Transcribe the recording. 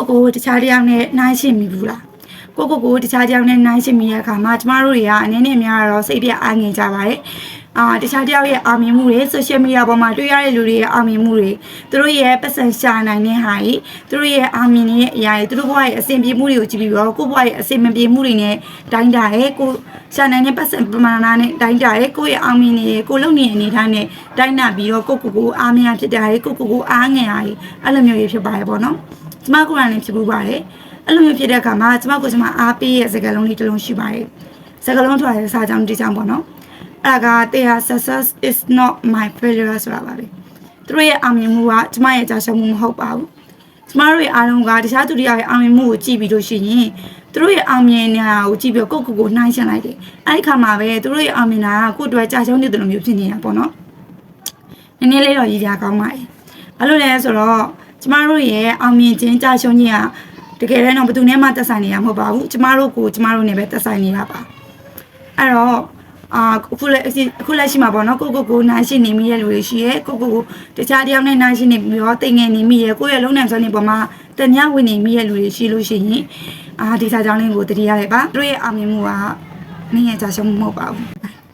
ကိုတခြားတယောက်နဲ့နှိုင်းရှင်းမိဘူးလားကိုတခြားတယောက်နဲ့နှိုင်းရှင်းမိတဲ့အခါမှာကျမတို့တွေကအနေနဲ့များတော့စိတ်ပြအားငယ်ကြပါတယ်တခြားတယောက်ရဲ့အောင်မြင်မှုတွေ social media ပေါ်မှာတွေ့ရတဲ့လူတွေရဲ့အောင်မြင်မှုတွေသူတို့ရဲ့ပတ်စံရှာနိုင်တဲ့ဟာတွေသူတို့ရဲ့အောင်မြင်တဲ့အရာတွေသူတို့ဘဝရဲ့အဆင်ပြေမှုတွေကိုကြည့်ပြီးတော့ကိုယ့်ဘဝရဲ့အဆင်မပြေမှုတွေနဲ့တိုင်းတာရဲကိုရှာနိုင်တဲ့ပတ်စံပမာဏနဲ့တိုင်းတာရဲကိုယ့်ရဲ့အောင်မြင်တွေကိုလုံနေတဲ့အနေထားနဲ့တိုင်းတာပြီးတော့ကိုအားမရဖြစ်တာရဲကိုအားငယ်တာအဲ့လိုမျိုးတွေဖြစ်ပါရဲ့ပေါ့နော်ကျမကိုယ်တိုင်လည်းဖြစ်ပူပါတယ်အဲ့လိုမျိုးဖြစ်တဲ့အခါမှာကျမအားပေးရဲ့စကားလုံးလေးတစ်လုံးရှိပါတယ်စကားလုံးထွက်တဲ့စာကြောင်းဒီကြောင်းပေါ့နော်အဲ့ဒါက their success is not my failure ဆိုတာပါပဲသူတို့ရဲ့အောင်မြင်မှုကကျမရဲ့ကြာရှုံးမှုမဟုတ်ပါဘူးကျမတို့ရဲ့အားလုံးကတခြားသူတွေရဲ့အောင်မြင်မှုကိုကြည့်ပြီးလို့ရှိရင်သူတို့ရဲ့အောင်မြင်နေတာကိုကြည့်ပြီးကိုနှိုင်းချင်လိုက်တယ်အဲ့ဒီခါမှာပဲသူတို့ရဲ့အောင်မြင်တာကကိုအတွက်ကြာရှုံးနေတယ်လို့မျိုးဖြစ်နေတာပေါ့နော်နည်းနည်းလေးတော့ရည်ရကောင်းပါရဲ့အဲ့လိုလဲဆိုတော့ကျမတို့ရဲ့အောင်မြင်ခြင်းကြာရှုံးခြင်းကတကယ်တမ်းတော့ဘယ်သူနဲ့မှသက်ဆိုင်နေတာမဟုတ်ပါဘူးကျမတို့နဲ့ပဲသက်ဆိုင်နေတာပါအဲ့တော့အခုလက်ရှိမှာပေါ့နော်ကိုနိုင်ရှိနေမိရဲ့လူတွေရှိရဲ့ကိုတခြားတယောက်နဲ့နိုင်ရှိနေပြီးတော့တိမ်ငယ်နေမိရဲ့ကိုရဲ့လုံးနိုင်စွမ်းနေပေါ်မှာတ냐ဝင်နေမိရဲ့လူတွေရှိလို့ရှိရင်ဒီစာကြောင်းလေးကိုတတိရလိုက်ပါသူရဲ့အောင်မြင်မှုကနည်းငယ်ကြာရှုံးမှုမဟုတ်ပါဘူး